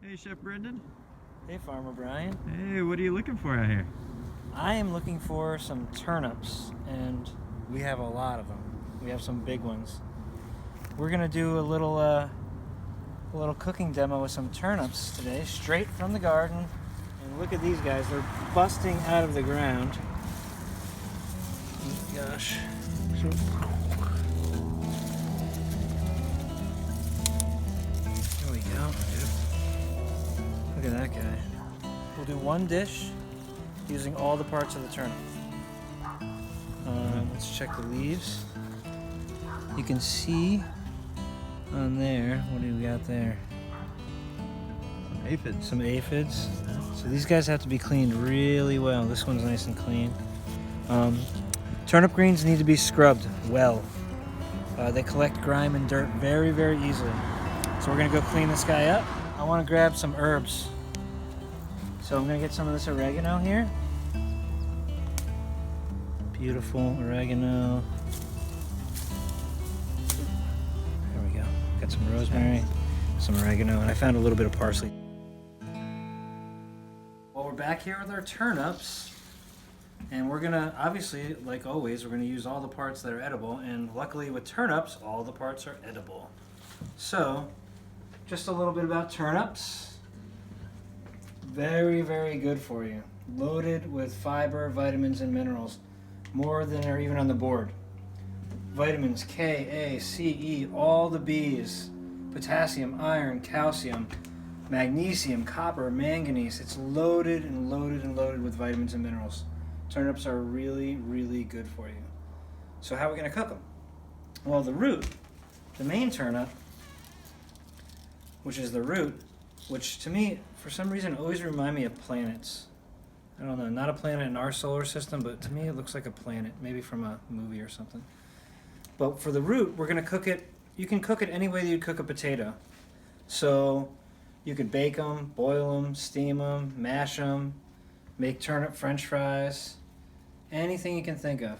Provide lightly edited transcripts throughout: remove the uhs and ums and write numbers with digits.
Hey, Chef Brendan. Hey, Farmer Brian. Hey, what are you looking for out here? I am looking for some turnips, and we have a lot of them. We have some big ones. We're gonna do a little cooking demo with some turnips today, straight from the garden. And look at these guys; they're busting out of the ground. Oh, gosh. There we go. Look at that guy. We'll do one dish using all the parts of the turnip. Let's check the leaves. You can see on there, what do we got there? Some aphids. Some aphids. So these guys have to be cleaned really well. This one's nice and clean. Turnip greens need to be scrubbed well. They collect grime and dirt very, very easily. So we're gonna go clean this guy up. I wanna grab some herbs. So I'm gonna get some of this oregano here. Beautiful oregano. There we go. Got some rosemary, some oregano, and I found a little bit of parsley. Well, we're back here with our turnips, and we're gonna, obviously, like always, we're gonna use all the parts that are edible, and luckily with turnips, all the parts are edible. So, just a little bit about turnips. Very, very good for you. Loaded with fiber, vitamins, and minerals. More than are even on the board. Vitamins K, A, C, E, all the B's. Potassium, iron, calcium, magnesium, copper, manganese. It's loaded and loaded and loaded with vitamins and minerals. Turnips are really, really good for you. So how are we going to cook them? Well, the root, the main turnip, which is the root, which to me, for some reason, always remind me of planets. I don't know, not a planet in our solar system, but to me it looks like a planet, maybe from a movie or something. But for the root, we're going to cook it. You can cook it any way that you'd cook a potato. So you could bake them, boil them, steam them, mash them, make turnip french fries, anything you can think of.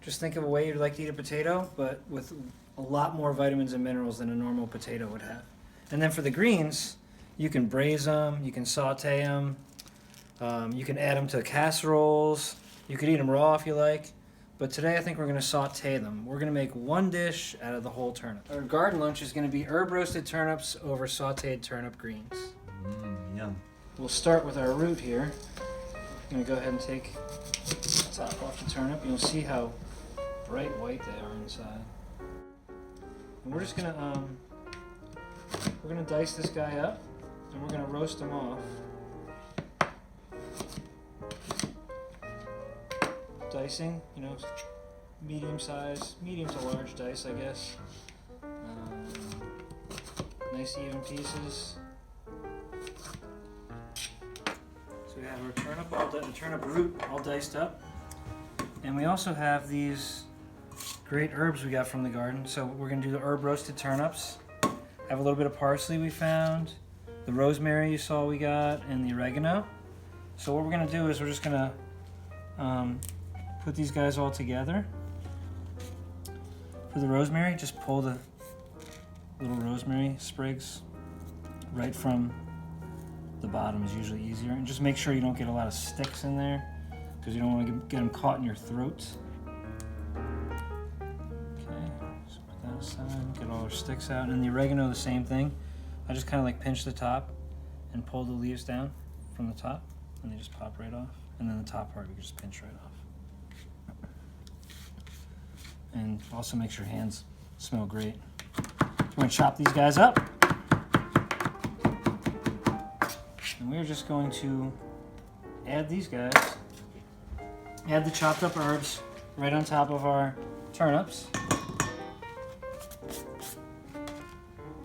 Just think of a way you'd like to eat a potato, but with a lot more vitamins and minerals than a normal potato would have. And then for the greens, you can braise them, you can saute them, you can add them to casseroles, you could eat them raw if you like. But today I think we're going to saute them. We're going to make one dish out of the whole turnip. Our garden lunch is going to be herb-roasted turnips over sauteed turnip greens. Yum. We'll start with our root here. I'm going to go ahead and take the top off the turnip. You'll see how bright white they are inside. And we're just going to dice this guy up, and we're going to roast him off. Dicing, you know, medium to large dice, I guess. Nice even pieces. So we have our turnip root all diced up, and we also have these great herbs we got from the garden. So we're gonna do the herb-roasted turnips. Have a little bit of parsley we found, the rosemary you saw we got, and the oregano. So what we're gonna do is we're just gonna put these guys all together. For the rosemary, just pull the little rosemary sprigs right from the bottom is usually easier. And just make sure you don't get a lot of sticks in there because you don't want to get them caught in your throat. Okay, so put that aside, get all our sticks out. And the oregano, the same thing. I just kind of like pinch the top and pull the leaves down from the top and they just pop right off. And then the top part, you can just pinch right off. And also makes your hands smell great. We're going to chop these guys up. And we're just going to add these guys, add the chopped up herbs right on top of our turnips.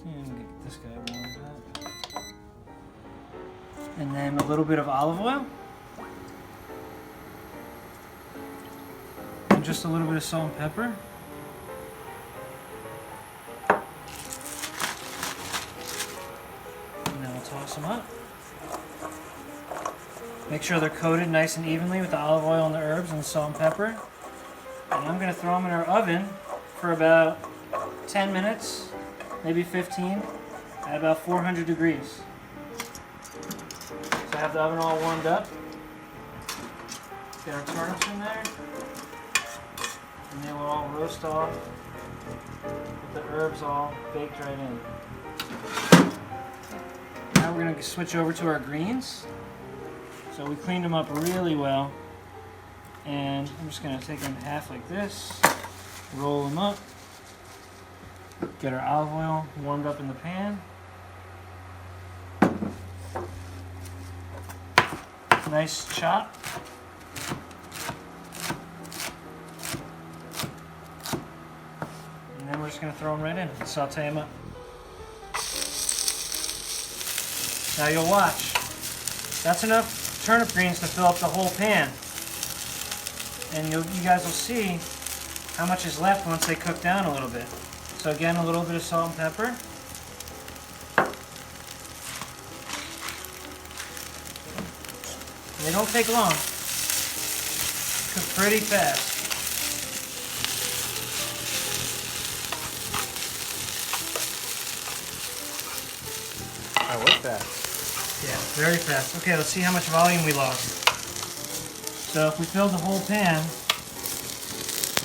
And get this guy warmed up. And then a little bit of olive oil. Just a little bit of salt and pepper. And then we'll toss them up. Make sure they're coated nice and evenly with the olive oil and the herbs and the salt and pepper. And I'm going to throw them in our oven for about 10 minutes, maybe 15, at about 400 degrees. have the oven all warmed up. Get our turnips in there. And they will all roast off with the herbs all baked right in. Now we're going to switch over to our greens. So we cleaned them up really well. And I'm just going to take them in half like this. Roll them up. Get our olive oil warmed up in the pan. Nice chop. And then we're just going to throw them right in and saute them up. Now you'll watch. That's enough turnip greens to fill up the whole pan. And you guys will see how much is left once they cook down a little bit. So again, a little bit of salt and pepper. They don't take long. Cook pretty fast. I like that. Yeah, very fast. Okay, let's see how much volume we lost. So if we filled the whole pan,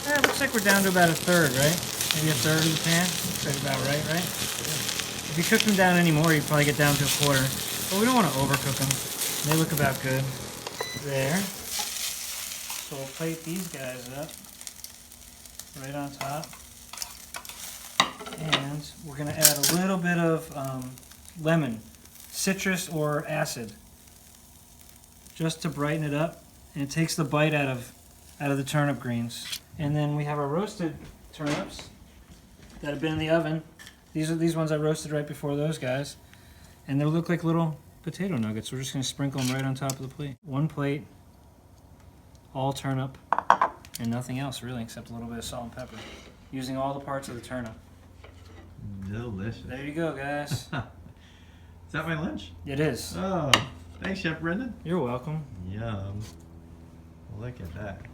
it looks like we're down to about a third, right? Maybe a third of the pan. Looks like about right, right? If you cook them down anymore, you probably get down to a quarter. But we don't want to overcook them. They look about good. There. So we'll plate these guys up right on top. And we're going to add a little bit of lemon, citrus or acid, just to brighten it up. And it takes the bite out of the turnip greens. And then we have our roasted turnips that have been in the oven. These are these ones I roasted right before those guys. And they look like little potato nuggets. We're just going to sprinkle them right on top of the plate. One plate, all turnip, and nothing else really except a little bit of salt and pepper. Using all the parts of the turnip. Delicious. There you go, guys. Is that my lunch? It is. Oh, thanks, Chef Brendan. You're welcome. Yum. Look at that.